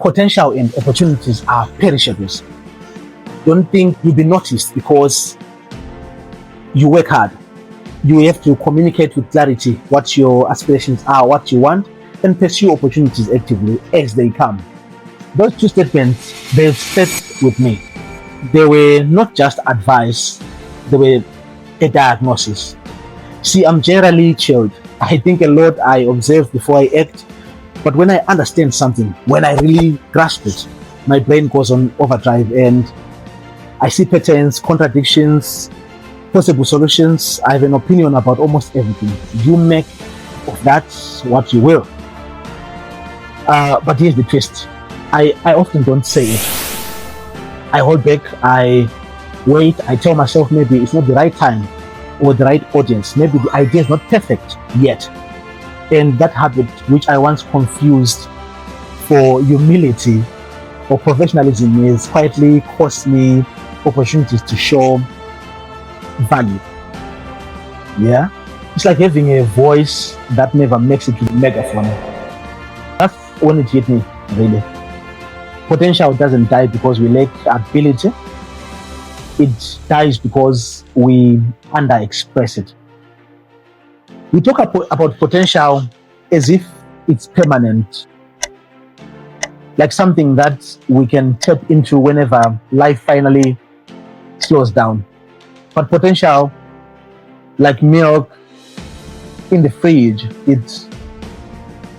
Potential and opportunities are perishables. Don't think you'll be noticed because you work hard. You have to communicate with clarity what your aspirations are, what you want, and pursue opportunities actively as they come. Those two statements, they've stayed with me. They were not just advice, they were a diagnosis. See, I'm generally chilled. I think a lot, I observe before I act. But when I understand something, when I really grasp it, my brain goes on overdrive and I see patterns, contradictions, possible solutions. I have an opinion about almost everything. You make of that what you will. But here's the twist. I often don't say it. I hold back, I wait, I tell myself maybe it's not the right time or the right audience. Maybe the idea is not perfect yet. And that habit, which I once confused for humility or professionalism, is quietly cost me opportunities to show value. Yeah? It's like having a voice that never makes it to the megaphone. That's when it hit me, really. Potential doesn't die because we lack ability. It dies because we underexpress it. We talk about potential as if it's permanent, like something that we can tap into whenever life finally slows down. But potential, like milk in the fridge, it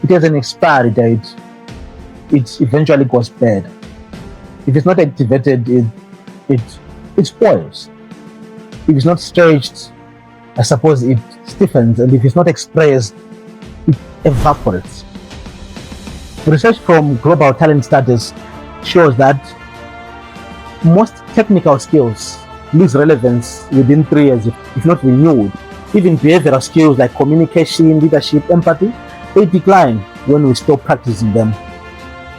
has an expiry date. It eventually goes bad. If it's not activated, it spoils. If it's not stretched, I suppose it stiffens, and if it's not expressed, it evaporates. Research from Global Talent Studies shows that most technical skills lose relevance within 3 years if not renewed. Even behavioral skills like communication, leadership, empathy, they decline when we stop practicing them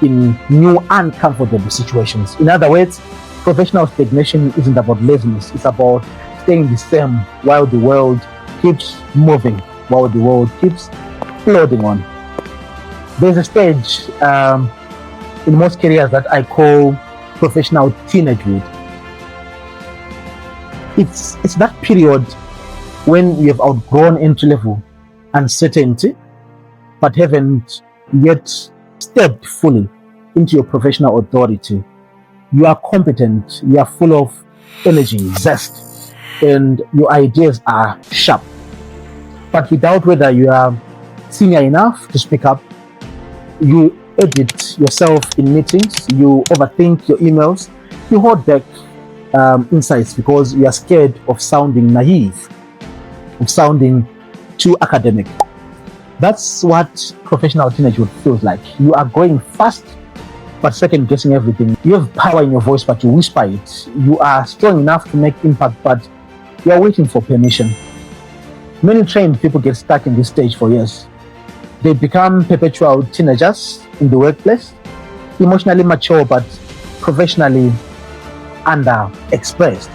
in new uncomfortable situations. In other words, professional stagnation isn't about laziness, it's about staying the same while the world keeps moving, while the world keeps plodding on. There's a stage in most careers that I call professional teenagehood. It's that period when you have outgrown entry-level uncertainty, but haven't yet stepped fully into your professional authority. You are competent, you are full of energy, zest, and your ideas are sharp. But without whether you are senior enough to speak up, you edit yourself in meetings, you overthink your emails, you hold back insights because you are scared of sounding naive, of sounding too academic. That's what professional teenagehood feels like. You are going fast, but second guessing everything. You have power in your voice, but you whisper it. You are strong enough to make impact, but you are waiting for permission. Many trained people get stuck in this stage for years. They become perpetual teenagers in the workplace, emotionally mature, but professionally underexpressed.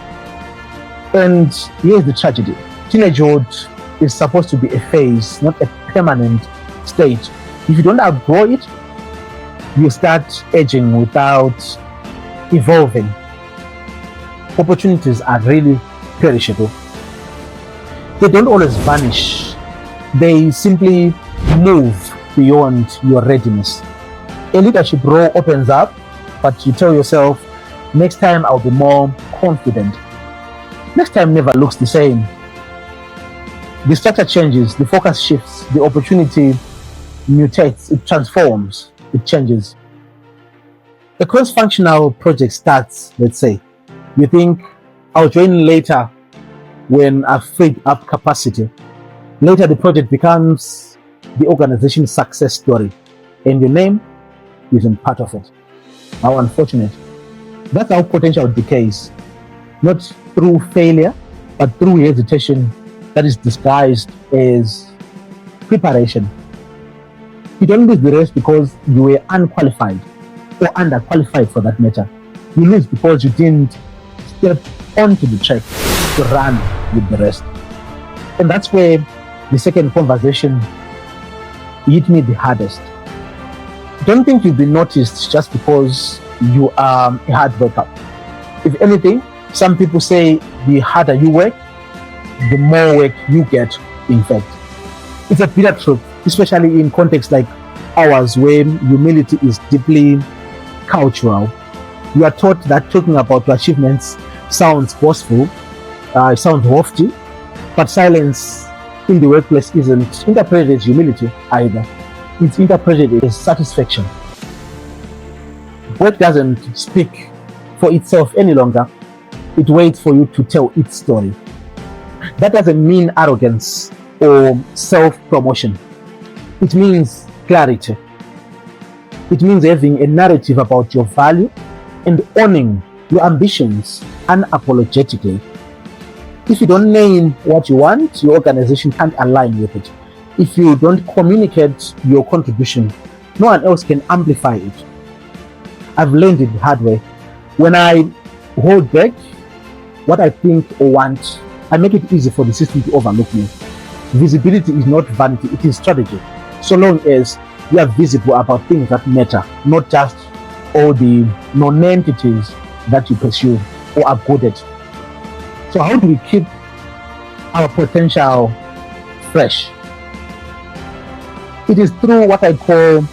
And here's the tragedy. Teenagehood is supposed to be a phase, not a permanent state. If you don't outgrow it, you start aging without evolving. Opportunities are really perishable. They don't always vanish. They simply move beyond your readiness. A leadership role opens up, but you tell yourself, next time I'll be more confident. Next time never looks the same. The structure changes, the focus shifts, the opportunity mutates, it transforms, it changes. A cross-functional project starts, let's say. You think, I'll join later when I've freed up capacity. Later, the project becomes the organization's success story, and your name isn't part of it. How unfortunate. That's how potential decays. Not through failure, but through hesitation that is disguised as preparation. You don't lose the race because you were unqualified or underqualified for that matter. You lose because you didn't step onto the track to run with the rest. And that's where the second conversation hit me the hardest. Don't think you've been noticed just because you are a hard worker. If anything, some people say the harder you work, the more work you get, in fact. It's a bitter truth, especially in contexts like ours where humility is deeply cultural. You are taught that talking about your achievements sounds boastful, it sounds lofty, but silence in the workplace isn't interpreted as humility either. It's interpreted as satisfaction. Work doesn't speak for itself any longer, it waits for you to tell its story. That doesn't mean arrogance or self-promotion. It means clarity. It means having a narrative about your value and owning your ambitions unapologetically. If you don't name what you want, your organization can't align with it. If you don't communicate your contribution, no one else can amplify it. I've learned it the hard way. When I hold back what I think or want, I make it easy for the system to overlook me. Visibility is not vanity, it is strategy. So long as you are visible about things that matter, not just all the non-entities that you pursue or are good at. So how do we keep our potential fresh? It is through what I call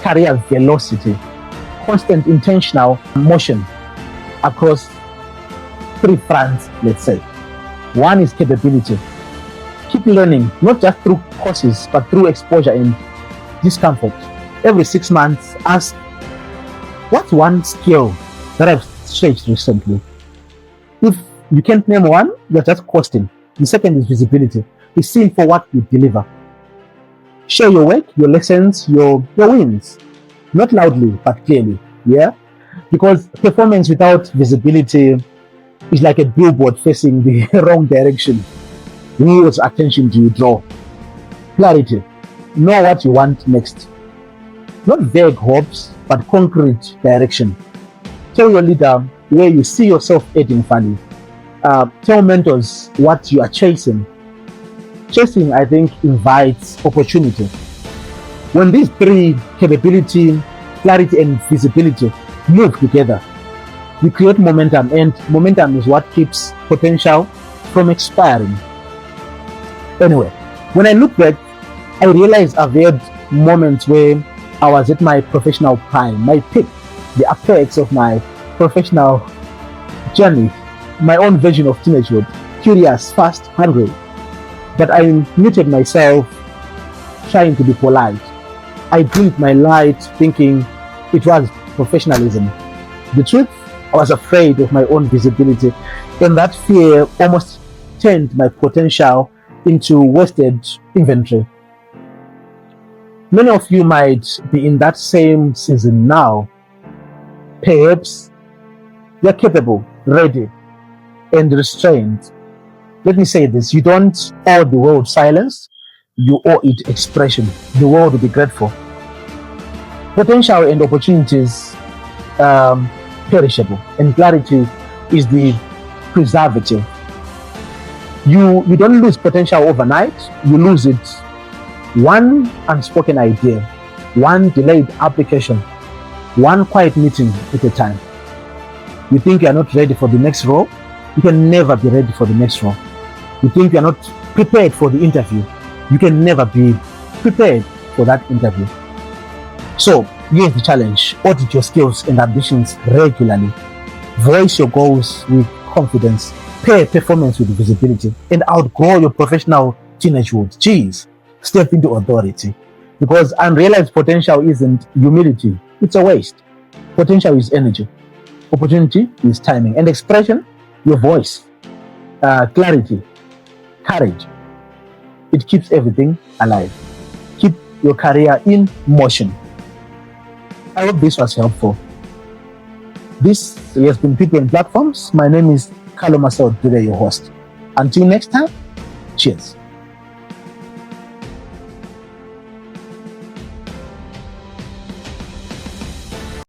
career velocity, constant intentional motion across three fronts, let's say. One is capability. Keep learning, not just through courses, but through exposure and discomfort. Every 6 months, ask, what's one skill that I've stretched recently? If you can't name one, you're just costing. The second is visibility. Be seen for what you deliver. Share your work, your lessons, your wins. Not loudly, but clearly. Yeah? Because performance without visibility is like a billboard facing the wrong direction. Whose attention do you draw? Clarity. Know what you want next. Not vague hopes, but concrete direction. Tell your leader where you see yourself adding value. Tell mentors what you are chasing. Chasing, I think, invites opportunity. When these three, capability, clarity, and visibility, move together, we create momentum, and momentum is what keeps potential from expiring. Anyway, when I look back, I realize I've had moments where I was at my professional prime, my peak, the apex of my professional journey, my own version of teenagehood, curious, fast, hungry. But I muted myself, trying to be polite. I dimmed my light, thinking it was professionalism. The truth, I was afraid of my own visibility, and that fear almost turned my potential into wasted inventory. Many of you might be in that same season now. Perhaps you're capable, ready, and restrained. Let me say this, you don't owe the world silence, you owe it expression. The world will be grateful. Potential and opportunities perishable, and clarity is the preservative. You don't lose potential overnight, you lose it one unspoken idea, one delayed application, one quiet meeting at a time. You think you are not ready for the next role, you can never be ready for the next role. You think you are not prepared for the interview, you can never be prepared for that interview. So here's the challenge: audit your skills and ambitions regularly, voice your goals with confidence, pair performance with visibility, and outgrow your professional teenagehood. Jeez, step into authority. Because unrealized potential isn't humility, it's a waste. Potential is energy, opportunity is timing, and expression, your voice, clarity, courage. It keeps everything alive. Keep your career in motion. I hope this was helpful. This has been People and Platforms. My name is Carlo-Marcel Dube, your host. Until next time, cheers.